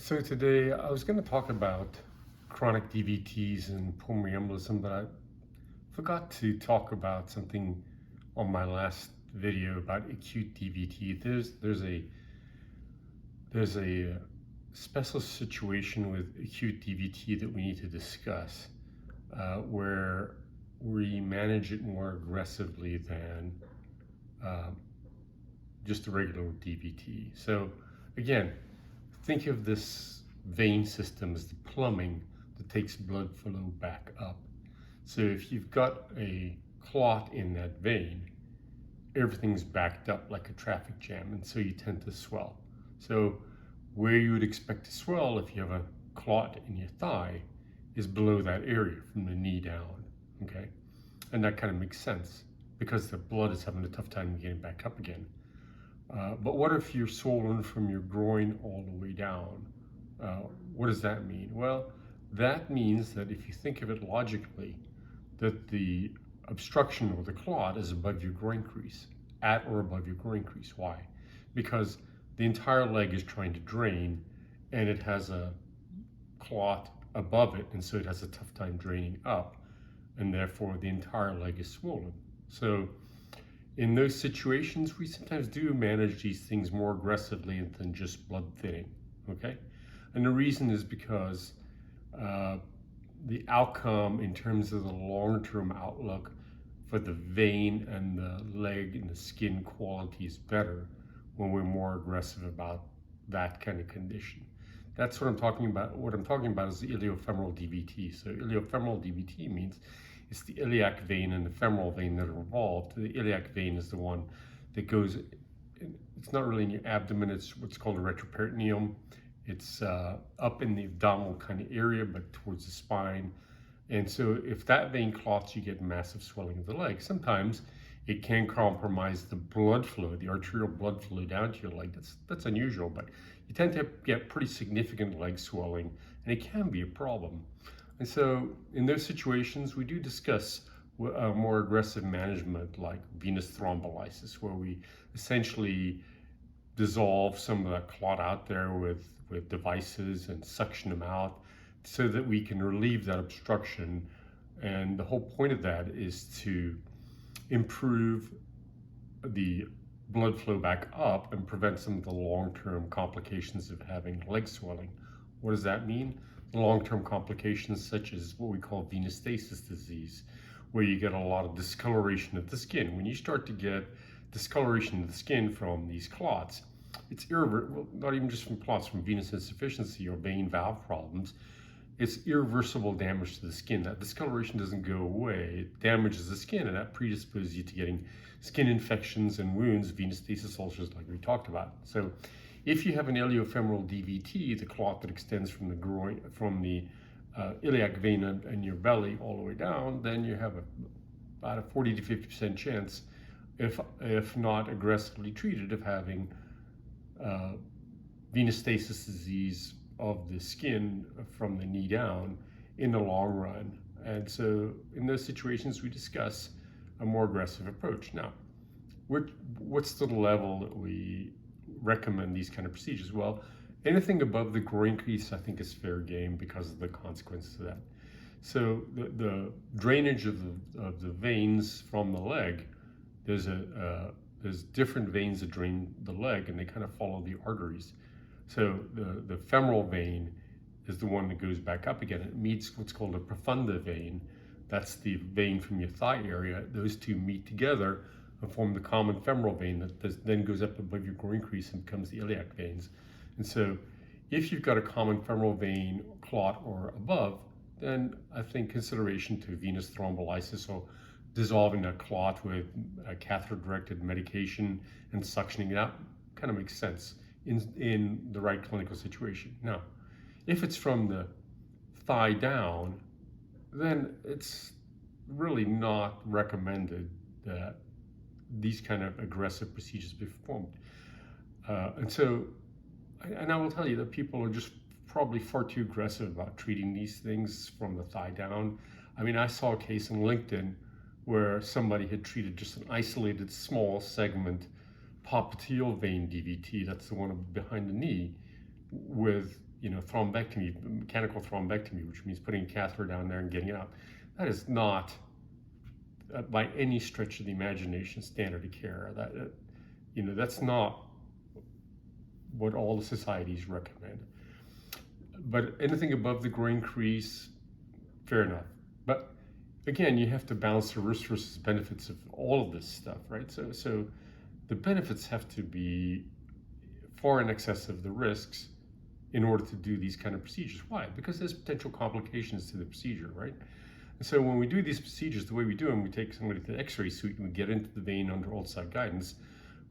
So today I was going to talk about chronic DVTs and pulmonary embolism, but I forgot to talk about something on my last video about acute DVT. There's a special situation with acute DVT that we need to discuss, where we manage it more aggressively than just a regular DVT. So again, think of this vein system as the plumbing that takes blood flow back up. So if you've got a clot in that vein, everything's backed up like a traffic jam, and so you tend to swell. So where you would expect to swell if you have a clot in your thigh is below that area from the knee down, okay? And that kind of makes sense because the blood is having a tough time getting back up again. But what if you're swollen from your groin all the way down? What does that mean? Well, that means that if you think of it logically, that the obstruction or the clot is above your groin crease, at or above your groin crease. Why? Because the entire leg is trying to drain and it has a clot above it, and so it has a tough time draining up, and therefore the entire leg is swollen. So in those situations, we sometimes do manage these things more aggressively than just blood thinning, okay? And the reason is because the outcome in terms of the long-term outlook for the vein and the leg and the skin quality is better when we're more aggressive about that kind of condition. That's what I'm talking about. What I'm talking about is the iliofemoral DVT. So iliofemoral DVT means it's the iliac vein and the femoral vein that are involved. The iliac vein is the one that goes, it's not really in your abdomen, it's what's called a retroperitoneum. It's up in the abdominal kind of area, but towards the spine. And so if that vein clots, you get massive swelling of the leg. Sometimes it can compromise the blood flow, the arterial blood flow down to your leg. That's unusual, but you tend to get pretty significant leg swelling, and it can be a problem. And so in those situations, we do discuss more aggressive management like venous thrombolysis, where we essentially dissolve some of that clot out there with devices and suction them out so that we can relieve that obstruction. And the whole point of that is to improve the blood flow back up and prevent some of the long-term complications of having leg swelling. What does that mean? Long-term complications such as what we call venous stasis disease, where you get a lot of discoloration of the skin. When you start to get discoloration of the skin from these clots, it's irreversible, not even just from clots, from venous insufficiency or vein valve problems. It's irreversible damage to the skin. That discoloration doesn't go away. It damages the skin, and that predisposes you to getting skin infections and wounds, venous stasis ulcers like we talked about. So if you have an iliofemoral DVT, the clot that extends from the groin, from the iliac vein and your belly all the way down, then you have about a 40 to 50% chance, if not aggressively treated, of having venous stasis disease of the skin from the knee down in the long run. And so in those situations, we discuss a more aggressive approach. Now, what's the level that we recommend these kind of procedures? Well, anything above the groin crease I think is fair game because of the consequences of that. So the drainage of the veins from the leg, there's different veins that drain the leg, and they kind of follow the arteries. So the femoral vein is the one that goes back up again. It meets what's called a profunda vein. That's the vein from your thigh area. Those two meet together and form the common femoral vein that then goes up above your groin crease and becomes the iliac veins. And so if you've got a common femoral vein clot or above, then I think consideration to venous thrombolysis, or dissolving that clot with a catheter-directed medication and suctioning it out, kind of makes sense in the right clinical situation. Now, if it's from the thigh down, then it's really not recommended that these kind of aggressive procedures be performed. And I will tell you that people are just probably far too aggressive about treating these things from the thigh down. I mean, I saw a case on LinkedIn where somebody had treated just an isolated small segment popliteal vein DVT, that's the one behind the knee, with thrombectomy, mechanical thrombectomy, which means putting a catheter down there and getting it out. That is not, by any stretch of the imagination, standard of care. That's not what all the societies recommend. But anything above the groin crease, fair enough. But again, you have to balance the risks versus benefits of all of this stuff, right? So the benefits have to be far in excess of the risks in order to do these kind of procedures. Why? Because there's potential complications to the procedure, right? And so when we do these procedures, the way we do them, we take somebody to the x-ray suite and we get into the vein under ultrasonic guidance,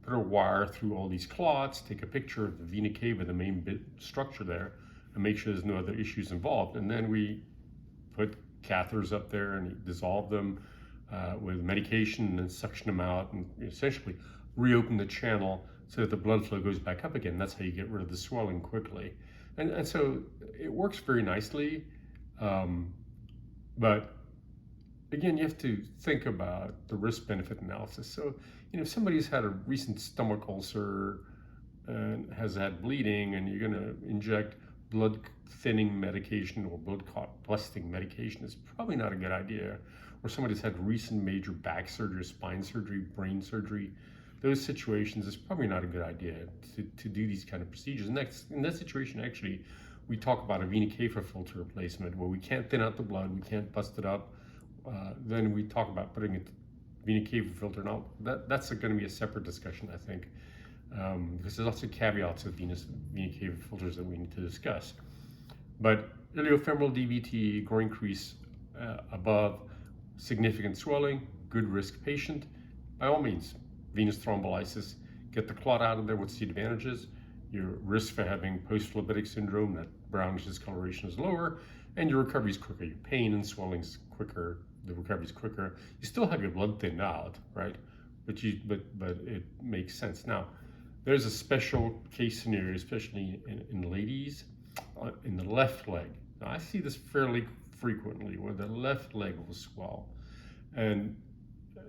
put a wire through all these clots, take a picture of the vena cava, the main structure there, and make sure there's no other issues involved. And then we put catheters up there and dissolve them with medication and then suction them out and essentially reopen the channel so that the blood flow goes back up again. That's how you get rid of the swelling quickly. And so it works very nicely. But again, you have to think about the risk-benefit analysis. So, if somebody's had a recent stomach ulcer and has had bleeding and you're going to inject blood thinning medication or blood clot busting medication, is probably not a good idea. Or somebody's had recent major back surgery, spine surgery, brain surgery, those situations, it's probably not a good idea to do these kind of procedures. In that situation, actually, we talk about a vena cava filter replacement where we can't thin out the blood, we can't bust it up. Then we talk about putting a vena cava filter. Now, that's going to be a separate discussion, I think, because there's lots of caveats of vena cava filters that we need to discuss. But iliofemoral DVT, groin crease above, significant swelling, good risk patient, by all means, venous thrombolysis, get the clot out of there. What's the advantages? Your risk for having post-phlebitic syndrome, that brownish discoloration, is lower, and your recovery is quicker. Your pain and swelling is quicker. The recovery is quicker. You still have your blood thinned out, right? But it makes sense. Now, there's a special case scenario, especially in ladies, in the left leg. Now, I see this fairly frequently, where the left leg will swell, and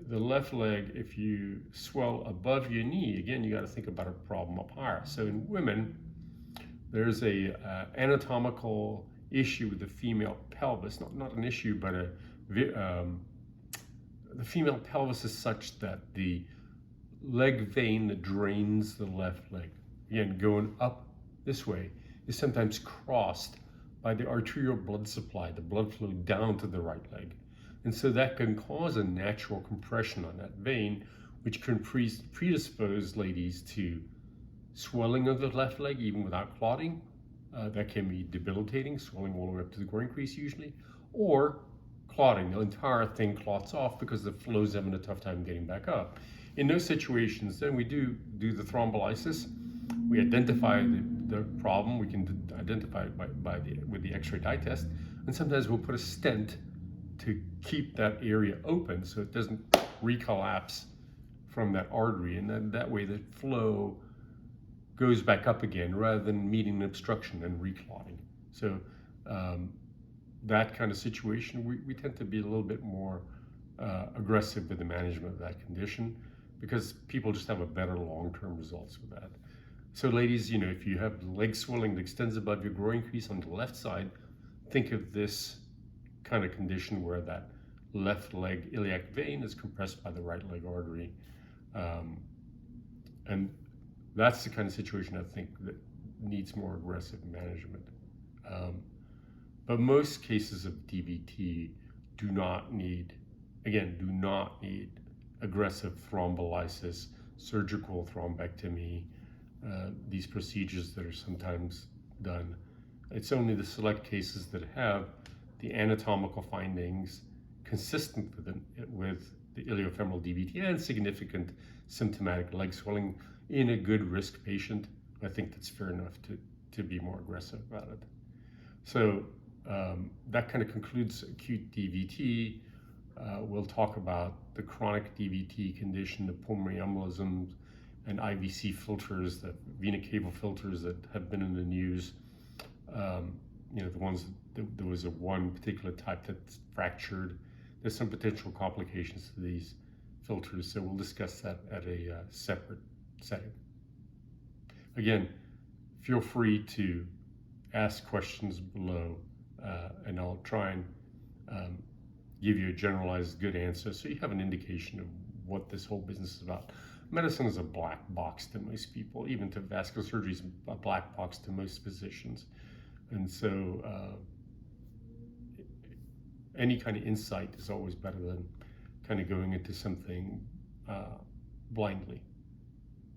the left leg, if you swell above your knee, again, you got to think about a problem up higher. So in women, there's a anatomical issue with the female pelvis. Not an issue, but the female pelvis is such that the leg vein that drains the left leg, again, going up this way, is sometimes crossed by the arterial blood supply, the blood flow down to the right leg. And so that can cause a natural compression on that vein, which can predispose ladies to swelling of the left leg, even without clotting. That can be debilitating, swelling all the way up to the groin crease usually, or clotting. The entire thing clots off because the flow's having a tough time getting back up. In those situations, then we do the thrombolysis. We identify the problem. We can identify it with the X-ray dye test, and sometimes we'll put a stent to keep that area open so it doesn't recollapse from that artery, and then that way the flow goes back up again rather than meeting an obstruction and reclotting. So that kind of situation, we tend to be a little bit more aggressive with the management of that condition because people just have a better long-term results with that. So ladies, if you have leg swelling that extends above your groin crease on the left side, think of this kind of condition where that left leg iliac vein is compressed by the right leg artery. And that's the kind of situation I think that needs more aggressive management. But most cases of DVT do not need aggressive thrombolysis, surgical thrombectomy, these procedures that are sometimes done. It's only the select cases that have the anatomical findings consistent with the iliofemoral DVT and significant symptomatic leg swelling in a good risk patient. I think that's fair enough to be more aggressive about it. So that kind of concludes acute DVT. We'll talk about the chronic DVT condition, the pulmonary embolisms and IVC filters, the vena cava filters that have been in the news. The ones there was one particular type that's fractured. There's some potential complications to these filters, so we'll discuss that at a separate setting. Again, feel free to ask questions below, and I'll try and give you a generalized good answer so you have an indication of what this whole business is about. Medicine is a black box to most people, even to vascular surgery is a black box to most physicians. And so any kind of insight is always better than kind of going into something blindly.